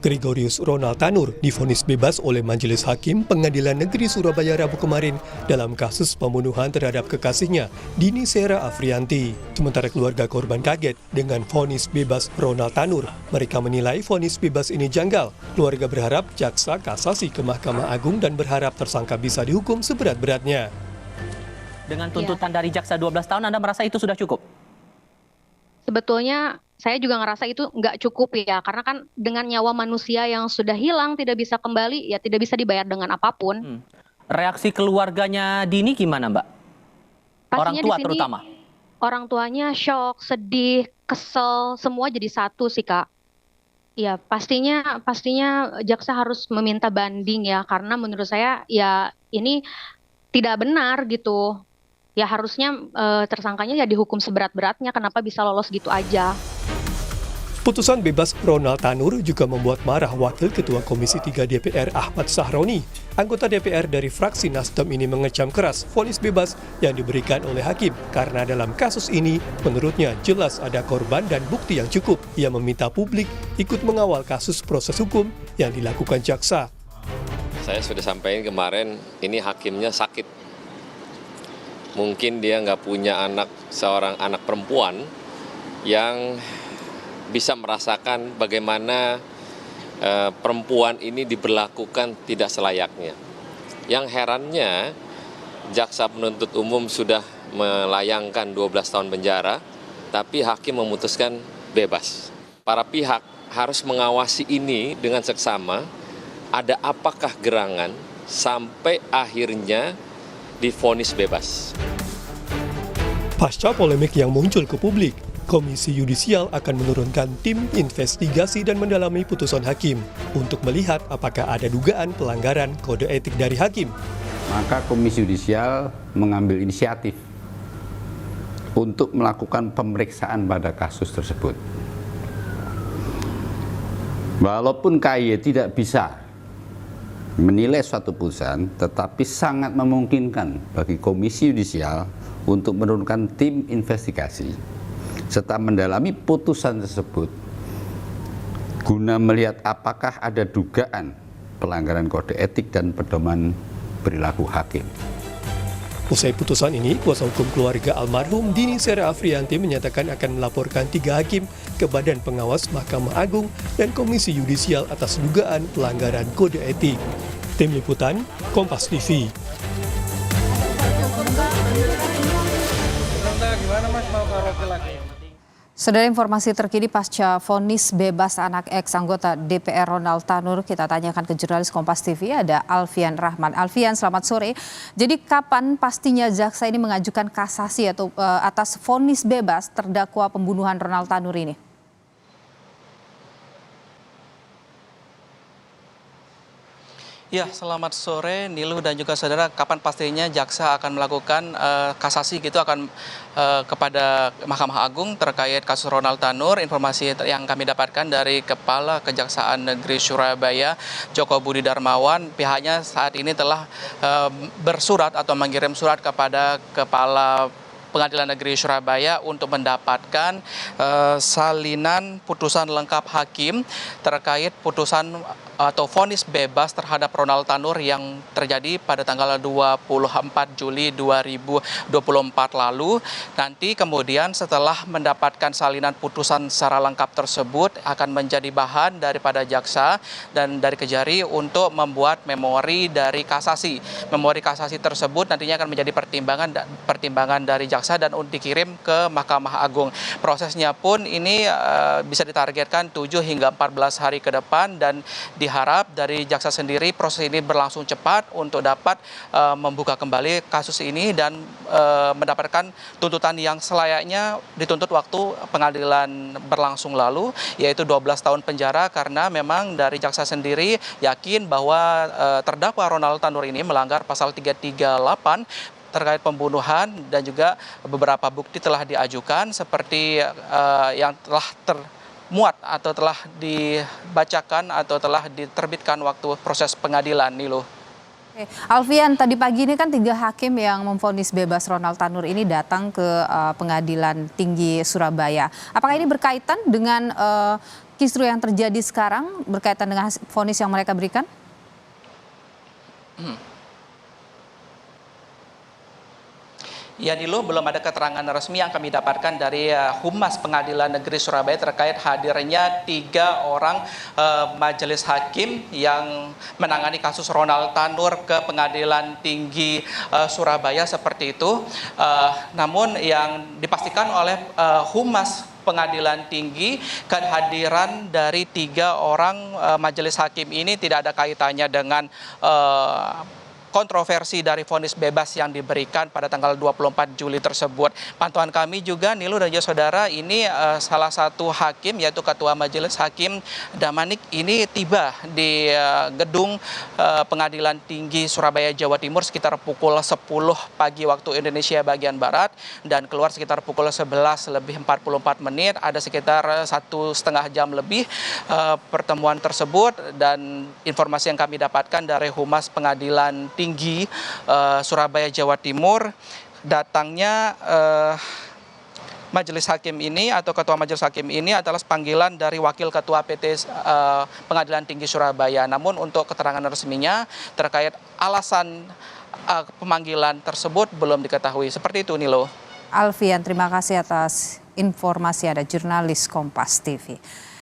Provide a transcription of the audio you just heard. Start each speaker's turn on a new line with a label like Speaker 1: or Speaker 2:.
Speaker 1: Gregorius Ronald Tanur divonis bebas oleh Majelis Hakim Pengadilan Negeri Surabaya Rabu kemarin dalam kasus pembunuhan terhadap kekasihnya, Dini Sera Afrianti. Sementara keluarga korban kaget dengan vonis bebas Ronald Tanur. Mereka menilai vonis bebas ini janggal. Keluarga berharap jaksa kasasi ke Mahkamah Agung dan berharap tersangka bisa dihukum seberat-beratnya.
Speaker 2: Dengan tuntutan dari jaksa 12 tahun, Anda merasa itu sudah cukup?
Speaker 3: Sebetulnya saya juga ngerasa itu nggak cukup ya, karena kan dengan nyawa manusia yang sudah hilang tidak bisa kembali, ya tidak bisa dibayar dengan apapun.
Speaker 2: Reaksi keluarganya Dini gimana, Mbak? Orang
Speaker 3: Pastinya
Speaker 2: tua
Speaker 3: di sini,
Speaker 2: terutama.
Speaker 3: orang tuanya shock, sedih, kesel, semua jadi satu sih Kak. Ya pastinya jaksa harus meminta banding ya, karena menurut saya ya ini tidak benar gitu. Ya harusnya tersangkanya ya dihukum seberat-beratnya, kenapa bisa lolos gitu aja.
Speaker 1: Putusan bebas Ronald Tanur juga membuat marah Wakil Ketua Komisi 3 DPR Ahmad Sahroni. Anggota DPR dari fraksi Nasdem ini mengecam keras vonis bebas yang diberikan oleh hakim karena dalam kasus ini menurutnya jelas ada korban dan bukti yang cukup. Ia meminta publik ikut mengawal kasus proses hukum yang dilakukan jaksa.
Speaker 4: Saya sudah sampaikan kemarin, ini hakimnya sakit. Mungkin dia nggak punya seorang anak perempuan yang bisa merasakan bagaimana perempuan ini diberlakukan tidak selayaknya. Yang herannya, jaksa penuntut umum sudah melayangkan 12 tahun penjara, tapi hakim memutuskan bebas. Para pihak harus mengawasi ini dengan seksama, ada apakah gerangan sampai akhirnya divonis bebas.
Speaker 1: Pasca polemik yang muncul ke publik, Komisi Yudisial akan menurunkan tim investigasi dan mendalami putusan hakim untuk melihat apakah ada dugaan pelanggaran kode etik dari hakim.
Speaker 5: Maka Komisi Yudisial mengambil inisiatif untuk melakukan pemeriksaan pada kasus tersebut. Walaupun KY tidak bisa menilai suatu putusan, tetapi sangat memungkinkan bagi Komisi Yudisial untuk menurunkan tim investigasi serta mendalami putusan tersebut guna melihat apakah ada dugaan pelanggaran kode etik dan pedoman perilaku hakim.
Speaker 1: Usai putusan ini, kuasa hukum keluarga almarhum Dini Sera Afrianti menyatakan akan melaporkan 3 hakim ke Badan Pengawas Mahkamah Agung dan Komisi Yudisial atas dugaan pelanggaran kode etik. Tim Liputan, Kompas TV.
Speaker 6: Saudara, informasi terkini pasca vonis bebas anak ex-anggota DPR Ronald Tanur, kita tanyakan ke jurnalis Kompas TV, ada Alfian Rahman. Alfian, selamat sore. Jadi kapan pastinya jaksa ini mengajukan kasasi atau atas vonis bebas terdakwa pembunuhan Ronald Tanur ini?
Speaker 7: Ya, selamat sore Niluh dan juga saudara. Kapan pastinya jaksa akan melakukan kasasi gitu kepada Mahkamah Agung terkait kasus Ronald Tanur? Informasi yang kami dapatkan dari Kepala Kejaksaan Negeri Surabaya, Joko Budi Darmawan, pihaknya saat ini telah bersurat atau mengirim surat kepada Kepala Pengadilan Negeri Surabaya untuk mendapatkan salinan putusan lengkap hakim terkait putusan atau vonis bebas terhadap Ronald Tanur yang terjadi pada tanggal 24 Juli 2024 lalu. Nanti kemudian setelah mendapatkan salinan putusan secara lengkap tersebut akan menjadi bahan daripada jaksa dan dari Kejari untuk membuat memori dari kasasi. Memori kasasi tersebut nantinya akan menjadi pertimbangan dari jaksa dan dikirim ke Mahkamah Agung. Prosesnya pun ini bisa ditargetkan 7 hingga 14 hari ke depan dan diharap dari jaksa sendiri proses ini berlangsung cepat untuk dapat membuka kembali kasus ini dan mendapatkan tuntutan yang selayaknya dituntut waktu pengadilan berlangsung lalu, yaitu 12 tahun penjara, karena memang dari jaksa sendiri yakin bahwa terdakwa Ronald Tanur ini melanggar pasal 338 terkait pembunuhan dan juga beberapa bukti telah diajukan seperti yang telah termuat atau telah dibacakan atau telah diterbitkan waktu proses pengadilan, Niluh.
Speaker 6: Oke, Alfian, tadi pagi ini kan 3 hakim yang memvonis bebas Ronald Tanur ini datang ke Pengadilan Tinggi Surabaya. Apakah ini berkaitan dengan kisru yang terjadi sekarang, berkaitan dengan vonis yang mereka berikan?
Speaker 7: Ya Nilu, belum ada keterangan resmi yang kami dapatkan dari Humas Pengadilan Negeri Surabaya terkait hadirnya 3 orang majelis hakim yang menangani kasus Ronald Tanur ke Pengadilan Tinggi Surabaya seperti itu. Namun yang dipastikan oleh Humas Pengadilan Tinggi, kehadiran dari 3 orang majelis hakim ini tidak ada kaitannya dengan kontroversi dari vonis bebas yang diberikan pada tanggal 24 Juli tersebut. Pantauan kami juga, Nilu dan juga saudara, ini salah satu hakim yaitu Ketua Majelis Hakim Damanik ini tiba di gedung Pengadilan Tinggi Surabaya, Jawa Timur sekitar pukul 10 pagi waktu Indonesia bagian Barat dan keluar sekitar pukul 11 lebih 44 menit. Ada sekitar 1,5 jam lebih pertemuan tersebut, dan informasi yang kami dapatkan dari Humas Pengadilan Tinggi Surabaya, Jawa Timur, datangnya majelis hakim ini atau ketua majelis hakim ini adalah panggilan dari wakil ketua PT Pengadilan Tinggi Surabaya. Namun untuk keterangan resminya terkait alasan pemanggilan tersebut belum diketahui. Seperti itu, Nilo.
Speaker 6: Alfian, terima kasih atas informasi Anda, jurnalis Kompas TV.